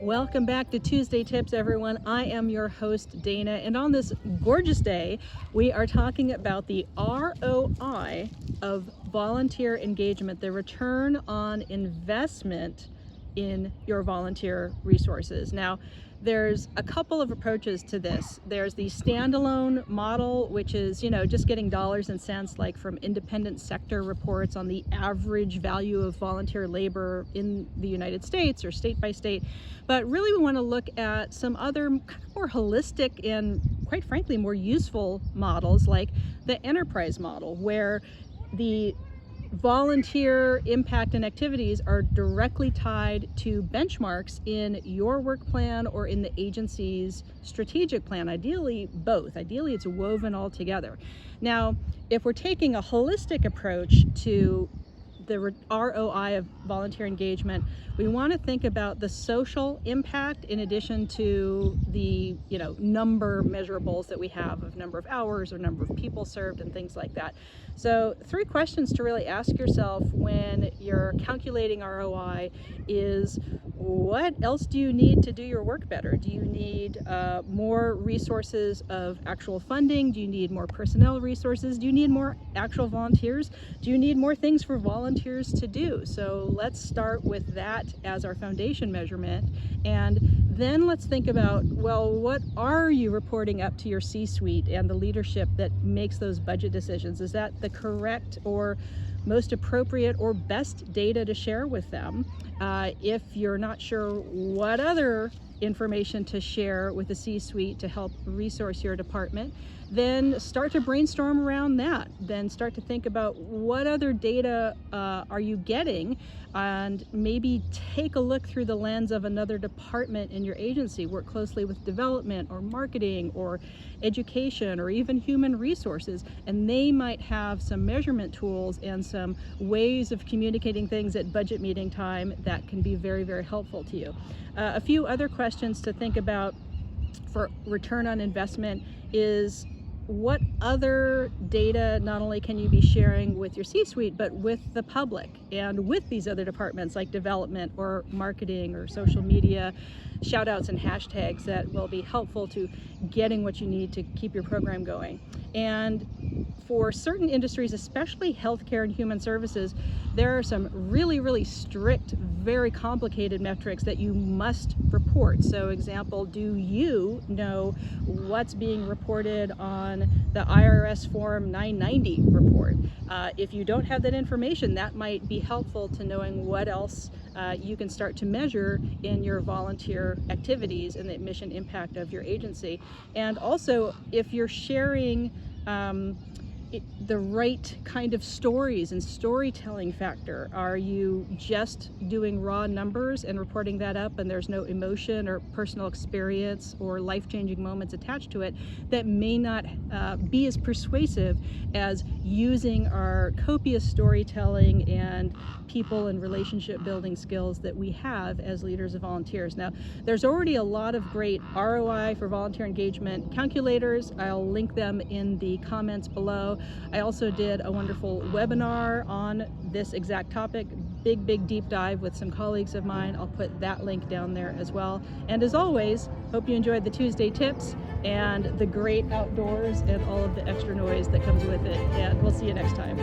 Welcome back to Tuesday Tips, everyone. I am your host, Dana, and on this gorgeous day, we are talking about the ROI of volunteer engagement, the return on investment in your volunteer resources. Now, there's a couple of approaches to this. There's the standalone model, which is, just getting dollars and cents, like from independent sector reports on the average value of volunteer labor in the United States or state by state. But really, we want to look at some other kind of more holistic and, quite frankly, more useful models, like the enterprise model, where the volunteer impact and activities are directly tied to benchmarks in your work plan or in the agency's strategic plan. Ideally, both. Ideally, it's woven all together. Now, if we're taking a holistic approach to the ROI of volunteer engagement, we want to think about the social impact in addition to the number measurables that we have of number of hours or number of people served and things like that. So 3 questions to really ask yourself when you're calculating ROI is, what else do you need to do your work better? Do you need more resources of actual funding? Do you need more personnel resources? Do you need more actual volunteers? Do you need more things for volunteers to do? So let's start with that as our foundation measurement, and then let's think about, well, what are you reporting up to your C-suite and the leadership that makes those budget decisions? Is that the correct or most appropriate or best data to share with them? If you're not sure what other information to share with the C-suite to help resource your department, then start to brainstorm around that. Then start to think about what other data are you getting, and maybe take a look through the lens of another department in your agency. Work closely with development or marketing or education or even human resources, and they might have some measurement tools and some ways of communicating things at budget meeting time that can be very, very helpful to you. A few other questions to think about for return on investment is, what other data not only can you be sharing with your C-suite, but with the public and with these other departments like development or marketing or social media, shout outs and hashtags that will be helpful to getting what you need to keep your program going. And for certain industries, especially healthcare and human services, there are some really, really strict, very complicated metrics that you must report. So example, do you know what's being reported on the IRS Form 990 report? If you don't have that information, that might be helpful to knowing what else you can start to measure in your volunteer activities and the mission impact of your agency. And also, if you're sharing the right kind of stories and storytelling factor. Are you just doing raw numbers and reporting that up, and there's no emotion or personal experience or life-changing moments attached to it? That may not be as persuasive as using our copious storytelling and people and relationship building skills that we have as leaders of volunteers. Now, there's already a lot of great ROI for volunteer engagement calculators. I'll link them in the comments below. I also did a wonderful webinar on this exact topic, big deep dive with some colleagues of mine. I'll put that link down there as well. And as always, hope you enjoyed the Tuesday tips and the great outdoors and all of the extra noise that comes with it. And we'll see you next time.